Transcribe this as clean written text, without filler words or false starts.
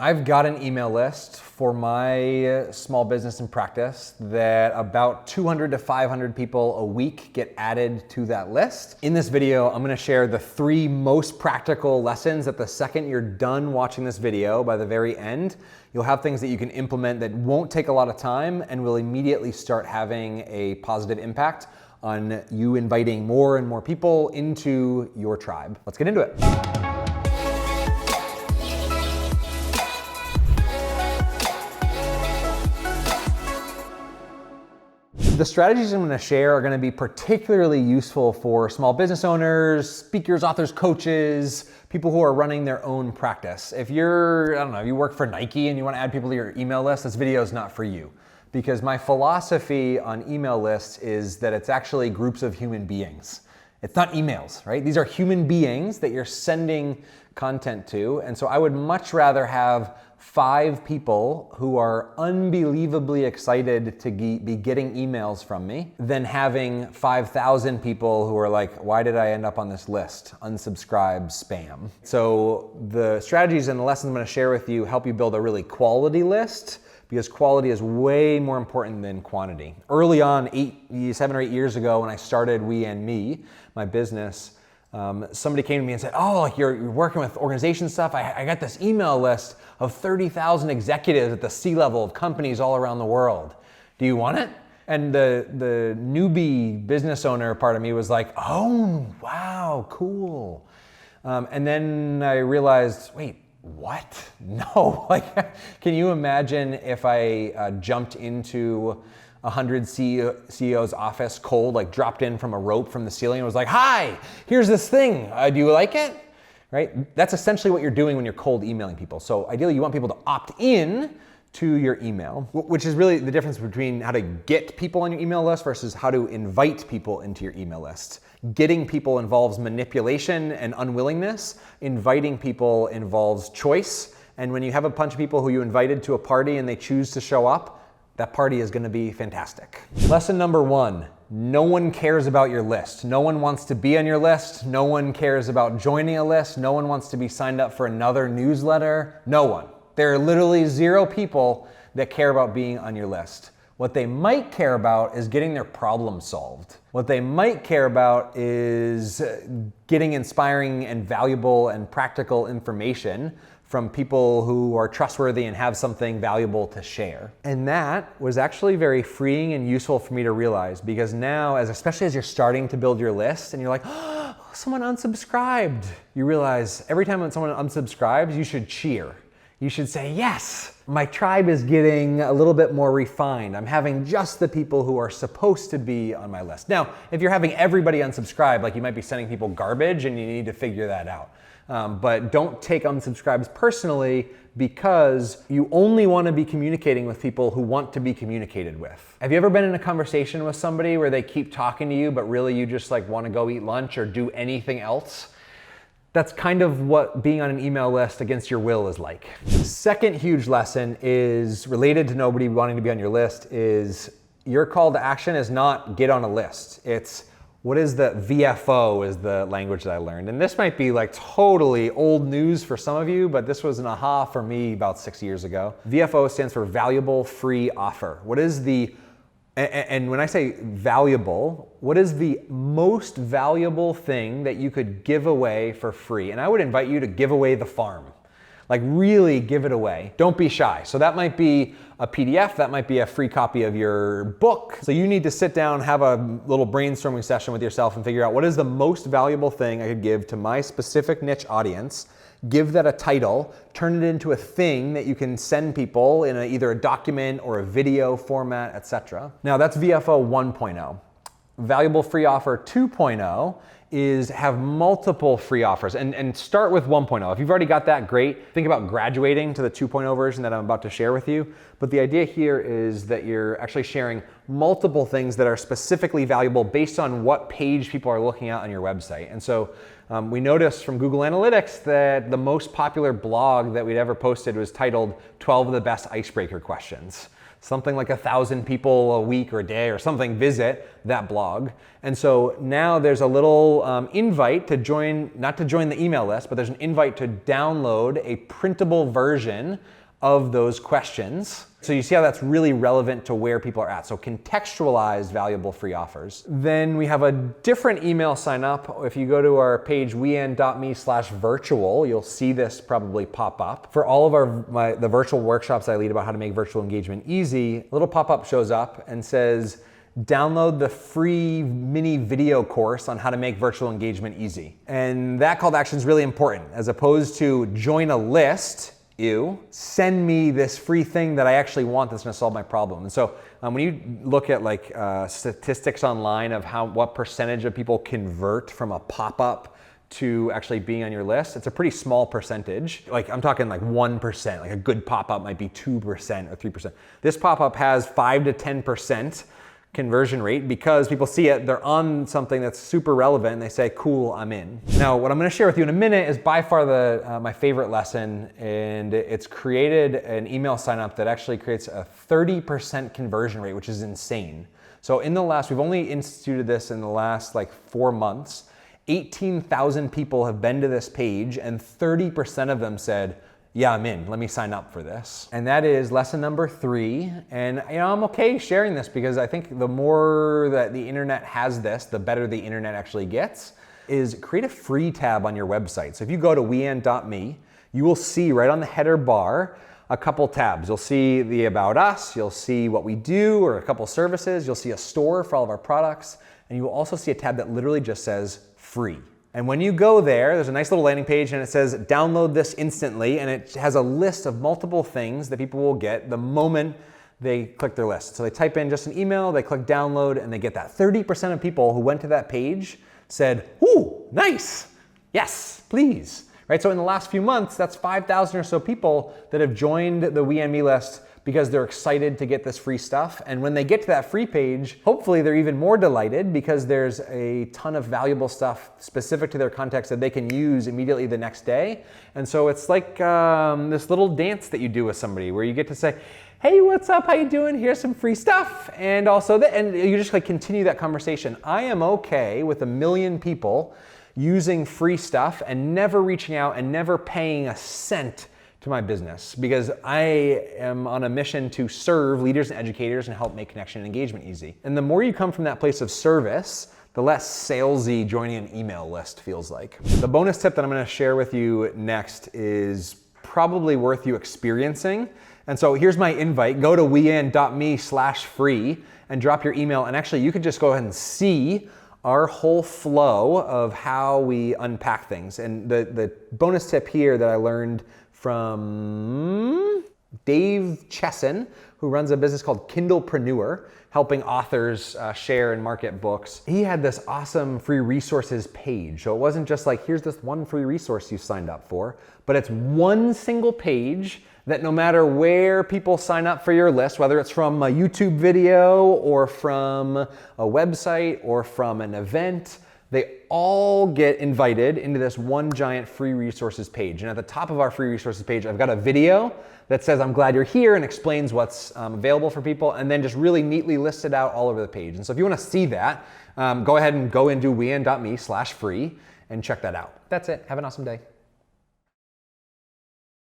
I've got an email list for my small business and practice that about 200 to 500 people a week get added to that list. In this video, I'm gonna share the 3 most practical lessons that the second you're done watching this video, by the very end, you'll have things that you can implement that won't take a lot of time and will immediately start having a positive impact on you inviting more and more people into your tribe. Let's get into it. The strategies I'm going to share are going to be particularly useful for small business owners, speakers, authors, coaches, people who are running their own practice. If you're, I don't know, if you work for Nike and you want to add people to your email list, this video is not for you. Because my philosophy on email lists is that it's actually groups of human beings. It's not emails, right? These are human beings that you're sending content to. And so I would much rather have 5 people who are unbelievably excited to be getting emails from me than having 5,000 people who are like, why did I end up on this list? Unsubscribe, spam. So the strategies and the lessons I'm going to share with you help you build a really quality list, because quality is way more important than quantity. Early on, 7 or 8 years ago when I started We and Me, my business, somebody came to me and said, oh, like you're working with organization stuff. I got this email list of 30,000 executives at the C-level of companies all around the world. Do you want it? And the newbie business owner part of me was like, oh, wow, cool. And then I realized, wait, what? No, like, can you imagine if I jumped into 100 CEO's office cold, like dropped in from a rope from the ceiling and was like, hi, here's this thing, do you like it? Right? That's essentially what you're doing when you're cold emailing people. So ideally you want people to opt in to your email, which is really the difference between how to get people on your email list versus how to invite people into your email list. Getting people involves manipulation and unwillingness. Inviting people involves choice. And when you have a bunch of people who you invited to a party and they choose to show up, that party is going to be fantastic. Lesson number 1, no one cares about your list. No one wants to be on your list. No one cares about joining a list. No one wants to be signed up for another newsletter. No one. There are literally 0 people that care about being on your list. What they might care about is getting their problem solved. What they might care about is getting inspiring and valuable and practical information from people who are trustworthy and have something valuable to share. And that was actually very freeing and useful for me to realize, because now, especially as you're starting to build your list and you're like, oh, someone unsubscribed, you realize every time when someone unsubscribes, you should cheer. You should say, yes, my tribe is getting a little bit more refined. I'm having just the people who are supposed to be on my list. Now, if you're having everybody unsubscribe, like you might be sending people garbage and you need to figure that out. But don't take unsubscribes personally, because you only want to be communicating with people who want to be communicated with. Have you ever been in a conversation with somebody where they keep talking to you, but really you just like want to go eat lunch or do anything else? That's kind of what being on an email list against your will is like. The second huge lesson is related to nobody wanting to be on your list is your call to action is not get on a list. It's what is the VFO is the language that I learned. And this might be like totally old news for some of you, but this was an aha for me about 6 years ago. VFO stands for valuable free offer. What is the, and when I say valuable, what is the most valuable thing that you could give away for free? And I would invite you to give away the farm. Like really give it away. Don't be shy. So that might be a PDF, that might be a free copy of your book. So you need to sit down, have a little brainstorming session with yourself and figure out what is the most valuable thing I could give to my specific niche audience. Give that a title, turn it into a thing that you can send people in either a document or a video format, etc. Now that's VFO 1.0. Valuable free offer 2.0 is have multiple free offers and start with 1.0. If you've already got that, great. Think about graduating to the 2.0 version that I'm about to share with you. But the idea here is that you're actually sharing multiple things that are specifically valuable based on what page people are looking at on your website. And so we noticed from Google Analytics that the most popular blog that we'd ever posted was titled 12 of the best icebreaker questions. something like 1,000 people a week or a day or something visit that blog. And so now there's a little invite to join, not to join the email list, but there's an invite to download a printable version of those questions. So you see how that's really relevant to where people are at. So contextualized valuable free offers. Then we have a different email sign up. If you go to our page, weend.me/virtual, you'll see this probably pop up. For all of the virtual workshops I lead about how to make virtual engagement easy, a little pop-up shows up and says, download the free mini video course on how to make virtual engagement easy. And that call to action is really important. As opposed to join a list, send me this free thing that I actually want that's gonna solve my problem. And so when you look at like statistics online of what percentage of people convert from a pop-up to actually being on your list, it's a pretty small percentage. Like I'm talking like 1%, like a good pop-up might be 2% or 3%. This pop-up has 5 to 10% conversion rate because people see it, they're on something that's super relevant and they say, cool, I'm in. Now, what I'm gonna share with you in a minute is by far my favorite lesson, and it's created an email sign up that actually creates a 30% conversion rate, which is insane. So we've only instituted this in the last like 4 months. 18,000 people have been to this page and 30% of them said, yeah, I'm in, let me sign up for this. And that is lesson number 3. And I'm okay sharing this because I think the more that the internet has this, the better the internet actually gets, is create a free tab on your website. So if you go to weend.me, you will see right on the header bar a couple tabs. You'll see the About Us, you'll see what we do or a couple services, you'll see a store for all of our products, and you will also see a tab that literally just says free. And when you go there, there's a nice little landing page and it says download this instantly, and it has a list of multiple things that people will get the moment they click their list. So they type in just an email, they click download, and they get that. 30% of people who went to that page said, ooh, nice, yes, please. Right? So in the last few months, that's 5,000 or so people that have joined the We and Me list because they're excited to get this free stuff. And when they get to that free page, hopefully they're even more delighted because there's a ton of valuable stuff specific to their context that they can use immediately the next day. And so it's like this little dance that you do with somebody where you get to say, hey, what's up, how you doing? Here's some free stuff. And also, and you just like continue that conversation. I am okay with 1 million people using free stuff and never reaching out and never paying a cent to my business because I am on a mission to serve leaders and educators and help make connection and engagement easy. And the more you come from that place of service, the less salesy joining an email list feels like. The bonus tip that I'm gonna share with you next is probably worth you experiencing. And so here's my invite. Go to weend.me/free and drop your email. And actually you could just go ahead and see our whole flow of how we unpack things. And the bonus tip here that I learned from Dave Chesson, who runs a business called Kindlepreneur, helping authors share and market books. He had this awesome free resources page. So it wasn't just like, here's this one free resource you signed up for, but it's one single page that no matter where people sign up for your list, whether it's from a YouTube video or from a website or from an event, they all get invited into this one giant free resources page. And at the top of our free resources page, I've got a video that says, I'm glad you're here, and explains what's available for people, and then just really neatly listed out all over the page. And so if you wanna see that, go ahead and go into weend.me/free and check that out. That's it, have an awesome day.